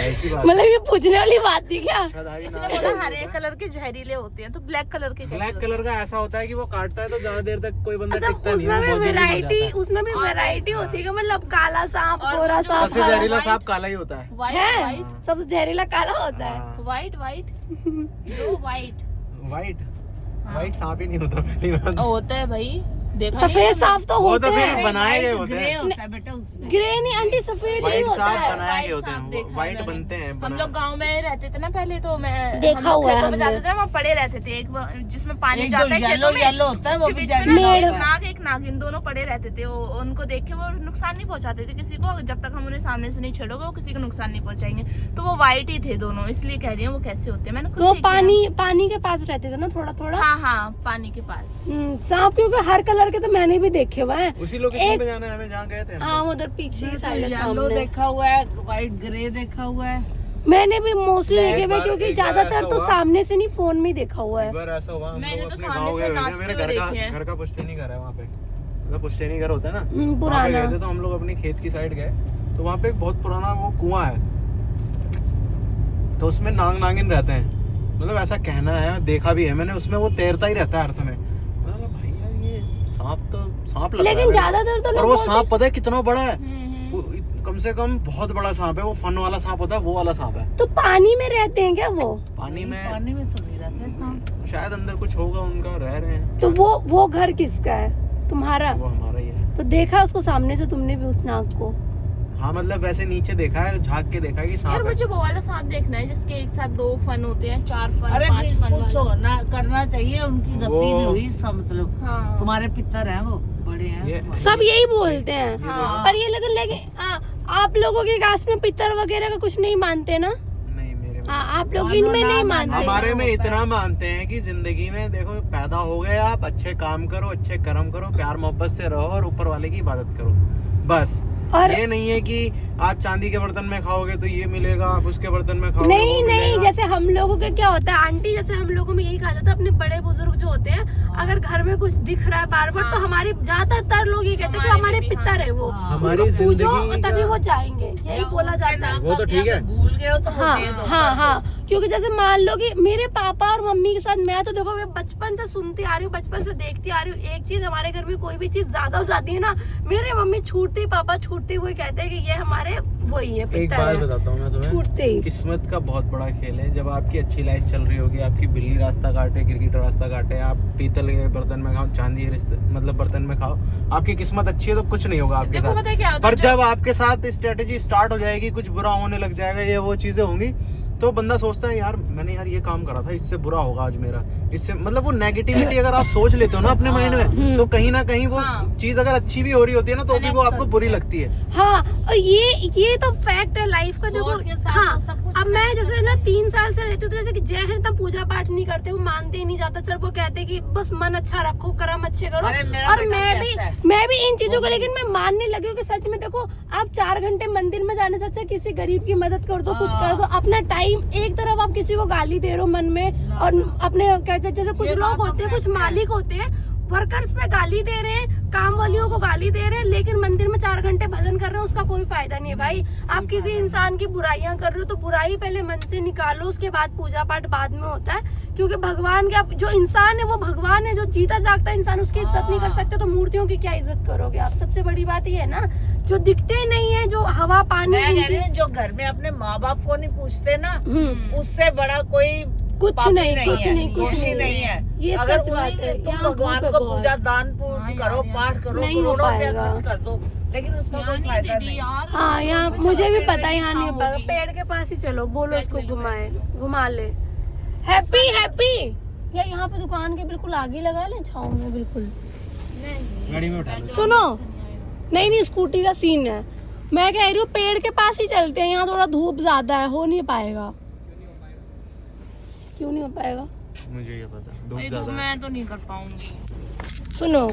मतलब ये पूछने वाली बात थी क्या? इसने बोला हरे कलर के जहरीले होते हैं, तो ब्लैक कलर के ब्लैक कलर का ऐसा होता है कि वो काटता है तो ज्यादा देर तक कोई बंदा अच्छा, टिकता नहीं है, उसमें भी बहुत जल्दी मर वैरायटी, जाता है। उसमें भी वैरायटी होती है, मतलब काला सांप, गोरा सांप, सबसे जहरीला सांप काला ही होता है। है सबसे जहरीला काला होता है। व्हाइट व्हाइट सांप ही नहीं होता पहली बात। होता है भाई, देखा सफेद सांप तो वो होते तो फिर हैं, बनाए गए होते हैं। होता है बेटा उसमें। ग्रे नहीं आंटी, सफेद ही व्हाइट होता सांप है। बनाए गए व्हाइट होते सांप हैं, देखा है व्हाइट मैंने। बनते हैं। हम लोग गांव में रहते थे ना पहले, तो मैं देखा हम लोग हुआ है खेतों में हमने। जाते थे, वहाँ पड़े रहते थे, एक जिसमें पानी एक जाता जो है खेतों येलो में, येलो होता है वो उसके भी बीच में जहरीला ना मेढ़। एक नाग एक नागिन दोनों पड़े रहते थे। उनको देख के वो नुकसान नहीं पहुंचाते थे किसी को, जब तक हम उन्हें सामने से नहीं छेड़ोगे वो किसी को नुकसान नहीं पहुंचाएंगे। तो वो व्हाइट ही थे दोनों, इसलिए कह रही हूँ वो कैसे होते हैं। मैंने खुद वो देखा है। पानी के पास रहते थे ना थोड़ा थोड़ा। हाँ पानी के पास। सांप क्योंकि हर कलर के तो मैंने भी देखे हुए हैं। उसी लोकेशन पे जाना है हमें जहाँ गए थे हम। हाँ उधर पीछे की साइड है येलो सामने। देखा हुआ है, व्हाइट ग्रे देखा हुआ है। मैंने भी मोस्टली एक देखे हुए, बार- क्योंकि एक बार ज्यादातर ऐसा तो हुआ। सामने से नहीं, फोन में ही देखा हुआ है। एक बार ऐसा हुआ, हम मैंने लोग तो अपने सामने गाँव से गए हुए थे, नाचते मेरे हुए घर देखे हैं। का पुश्तैनी घर है वहाँ पे, मतलब पुश्तैनी घर होता है ना, वहाँ पे पुराना। गए थे तो हम लोग अपनी खेत की साइड गए, तो वहाँ पे एक बहुत पुराना वो कुआं है, तो उसमें नाग नागिन रहते हैं, मतलब ऐसा कहना है, देखा भी है मैंने, उसमें वो तैरता ही रहता है हर समय। मैंने कहा भाई यार ये सांप लग रहा है लेकिन मेरे को। ज्यादातर तो और लोग वो बोलते- सांप पता है कितना बड़ा है, हम्म। वो कम से कम बहुत बड़ा सांप है, वो फन वाला सांप होता है, वो वाला सांप है। तो पानी में रहते हैं क्या वो? पानी में पानी में तो नहीं रहते सांप। शायद अंदर कुछ होगा उनका, रह रहे हैं। तो वो घर किसका है? तुम्हारा? वो हमारा ही है। तो देखा उसको सामने से तुमने भी, उस नाग को? हाँ मतलब वैसे नीचे देखा है, झांक के देखा है कि यार सांप है। मुझे वो वाला सांप देखना है जिसके एक साथ 2 फन होते हैं, 4 फन, अरे 5 फिर फन कुछ वाला। होना करना चाहिए, उनकी गति वो- नहीं हुई इसका मतलब। हाँ। तुम्हारे पितर हैं वो बड़े हैं ये- तुम्हारे। सब यही बोलते हैं। हाँ। पर ये लेकिन आप लोगों की कास्ट में पितर वगैरह का कुछ नहीं मानते ना? नहीं मेरे में। हाँ, आप लोग मानो इनमें ना नहीं मानो। मानते। हमारे में होता इतना मानते हैं कि जिंदगी में देखो पैदा हो गए आप, अच्छे काम करो, अच्छे कर्म करो, प्यार मोहब्बत से रहो और ऊपर वाले की इबादत करो, बस। और ये नहीं है कि आप चांदी के बर्तन में खाओगे तो ये मिलेगा, आप उसके बर्तन में खाओगे नहीं वो नहीं, मिलेगा। जैसे हम लोगों के क्या होता है आंटी, जैसे हम लोगों में यही कहा जाता है, अपने बड़े बुजुर्ग जो होते हैं, अगर घर में कुछ दिख रहा है बार बार, तो हमारी ज्यादातर लोग ये कहते हैं कि हमारे पितर है वो, हमारी उनको पूजो जिंदगी तभी का- वो जाएंगे, यही बोला जाता है। वो तो ठीक है। भूल गए हो तो वो हाँ दे दो। हाँ हाँ, क्योंकि जैसे मान लो कि मेरे पापा और मम्मी के साथ, मैं तो देखो मैं बचपन से सुनती आ रही हूँ, बचपन से देखती आ रही हूँ, एक चीज हमारे घर में कोई भी चीज ज्यादा हो जाती है ना, मेरे मम्मी छूटती, पापा छूटती हुए कहते हैं कि ये हमारे वही है, एक पितर बात है। बताता हूँ मैं तुम्हें, छूटते ही। किस्मत का बहुत बड़ा खेल है। जब आपकी अच्छी लाइफ चल रही होगी, आपकी बिल्ली रास्ता काटे, क्रिकेटर रास्ता काटे, आप पीतल के बर्तन में खाओ, चांदी के मतलब बर्तन में खाओ, आपकी किस्मत अच्छी है तो कुछ नहीं होगा आपके देखो पता है क्या साथ। होता है, पर जब आपके साथ स्ट्रेटेजी स्टार्ट हो जाएगी, कुछ बुरा होने लग जाएगा, ये वो चीजें होंगी, तो बंदा सोचता है यार मैंने यार ये काम करा था, इससे बुरा होगा आज मेरा, इससे मतलब वो नेगेटिविटी अगर आप सोच लेते हो ना अपने माइंड में, तो कहीं ना कहीं वो हाँ। चीज अगर अच्छी भी हो रही होती है ना, तो भी वो आपको बुरी लगती है। हाँ, और ये तो फैक्ट है लाइफ का। देखो सोच के साथ हाँ, तो सब कुछ अब मैं जैसे ना 3 साल से रहती हूँ, तो जैसे कि जय हिंद, तब पूजा पाठ नहीं करते, वो मानते ही नहीं, जाता चल वो कहते कि बस मन अच्छा रखो, कर्म अच्छे करो। अरे मेरा और बेटा भी ऐसा है। मैं भी इन चीजों को, लेकिन मैं मानने लगी हूँ कि सच में देखो, आप 4 घंटे मंदिर में जाने से अच्छा किसी गरीब की मदद कर दो, कुछ कर दो। अपना टाइम, एक तरफ आप किसी को गाली दे रहे हो मन में, और अपने कहते जैसे कुछ ये लोग बात तो होते हैं, कुछ fact है। मालिक होते हैं, वर्कर्स पे गाली दे रहे हैं, काम वालियों को गाली दे रहे हैं, लेकिन मंदिर में 4 घंटे भजन कर रहे हैं, उसका कोई फायदा नहीं है भाई। आप किसी इंसान की बुराइयां कर रहे हो तो बुराई पहले मन से निकालो, उसके बाद पूजा पाठ बाद में होता है, क्योंकि भगवान का जो इंसान है वो भगवान है, जो जीता जागता इंसान, उसकी इज्जत नहीं कर सकते, तो मूर्तियों की क्या इज्जत करोगे आप? सबसे बड़ी बात ये है ना, जो दिखते ही नहीं है, जो हवा पानी मैं कह रही इनकी- हूँ, जो घर में अपने माँ बाप को नहीं पूछते ना, उससे बड़ा कोई कुछ पापी नहीं, कुछ है, नहीं, कुछ दोषी नहीं है। ये अगर सच बात उन्हीं है। तुम यहाँ भगवान धूप को है बहुत। पूजा दान पूर्ण हाँ, करो, यार, पाठ करो, नहीं हो करोड़ों रुपया पाएगा। खर्च कर दो, लेकिन उसका कोई फायदा नहीं। हाँ, यहाँ मुझे भी पता है, यहाँ नहीं होगी। पाएगा। पेड़ के पास ही चलो, बोलो उसको घुमाए, घुमा ले। हैप्पी हैप्पी, या यहाँ पे दुकान के बिल्कुल आगे लगा ले, छाँव में बिल्कुल। गाड़ी में उठा लो। सुनो, नहीं स्कूटी का सीन है, मैं कह रही हूँ पेड़ के पास ही चलते हैं, यहाँ थोड़ा धूप ज्यादा है, हो नहीं पाएगा। क्यों नहीं हो पाएगा? मुझे ये पता, धूप भाई, ज्यादा है। मैं तो नहीं कर पाऊंगी। सुनो,